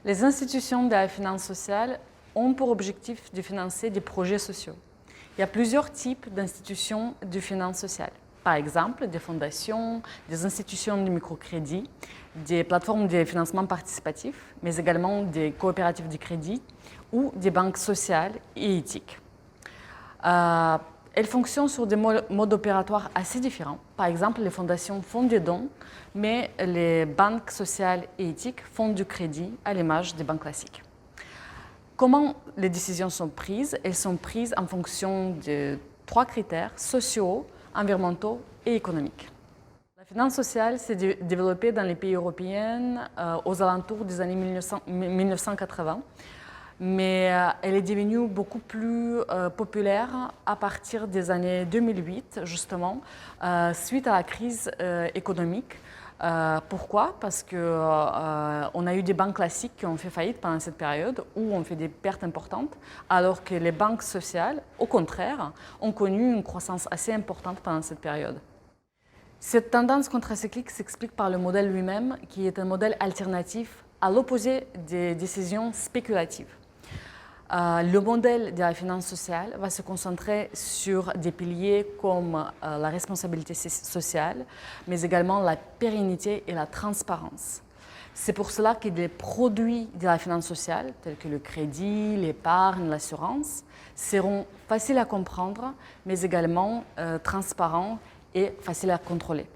Les institutions de la finance sociale ont pour objectif de financer des projets sociaux. Il y a plusieurs types d'institutions de finance sociale. Par exemple, des fondations, des institutions de microcrédit, des plateformes de financement participatif, mais également des coopératives de crédit ou des banques sociales et éthiques. Elles fonctionnent sur des modes opératoires assez différents. Par exemple, les fondations font des dons, mais les banques sociales et éthiques font du crédit à l'image des banques classiques. Comment les décisions sont prises? Elles sont prises en fonction de 3 critères sociaux, environnementaux et économiques. La finance sociale s'est développée dans les pays européens aux alentours des années 1980, mais elle est devenue beaucoup plus populaire à partir des années 2008, justement, suite à la crise économique. Pourquoi? Parce qu'on a eu des banques classiques qui ont fait faillite pendant cette période ou ont fait des pertes importantes, alors que les banques sociales, au contraire, ont connu une croissance assez importante pendant cette période. Cette tendance contracyclique s'explique par le modèle lui-même, qui est un modèle alternatif à l'opposé des décisions spéculatives. Le modèle de la finance sociale va se concentrer sur des piliers comme la responsabilité sociale, mais également la pérennité et la transparence. C'est pour cela que les produits de la finance sociale, tels que le crédit, l'épargne, l'assurance, seront faciles à comprendre, mais également transparents et faciles à contrôler.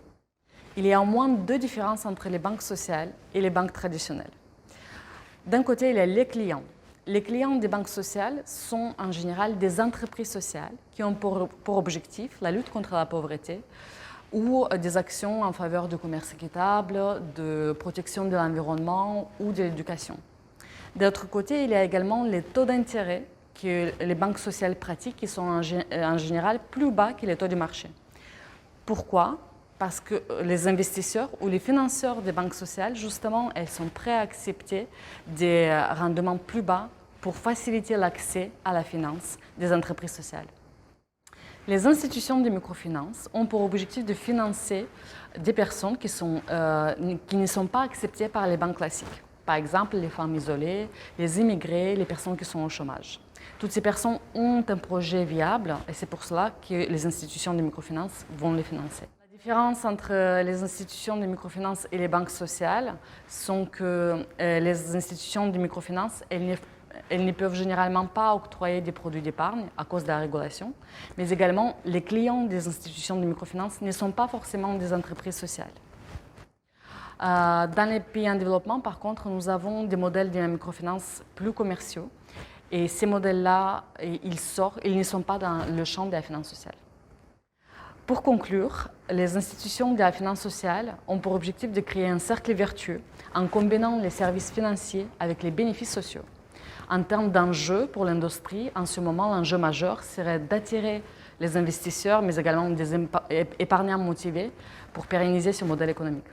Il y a au moins 2 différences entre les banques sociales et les banques traditionnelles. D'un côté, il y a les clients. Les clients des banques sociales sont en général des entreprises sociales qui ont pour objectif la lutte contre la pauvreté ou des actions en faveur du commerce équitable, de protection de l'environnement ou de l'éducation. D'autre côté, il y a également les taux d'intérêt que les banques sociales pratiquent qui sont en général plus bas que les taux du marché. Pourquoi? Parce que les investisseurs ou les financeurs des banques sociales, justement, elles sont prêts à accepter des rendements plus bas pour faciliter l'accès à la finance des entreprises sociales. Les institutions de microfinance ont pour objectif de financer des personnes qui ne sont pas acceptées par les banques classiques. Par exemple, les femmes isolées, les immigrés, les personnes qui sont au chômage. Toutes ces personnes ont un projet viable et c'est pour cela que les institutions de microfinance vont les financer. La différence entre les institutions de microfinance et les banques sociales sont que les institutions de microfinance, elles ne peuvent généralement pas octroyer des produits d'épargne à cause de la régulation, mais également les clients des institutions de microfinance ne sont pas forcément des entreprises sociales. Dans les pays en développement, par contre, nous avons des modèles de la microfinance plus commerciaux et ces modèles-là, ils ne sont pas dans le champ de la finance sociale. Pour conclure, les institutions de la finance sociale ont pour objectif de créer un cercle vertueux en combinant les services financiers avec les bénéfices sociaux. En termes d'enjeux pour l'industrie, en ce moment, l'enjeu majeur serait d'attirer les investisseurs, mais également des épargnants motivés pour pérenniser ce modèle économique.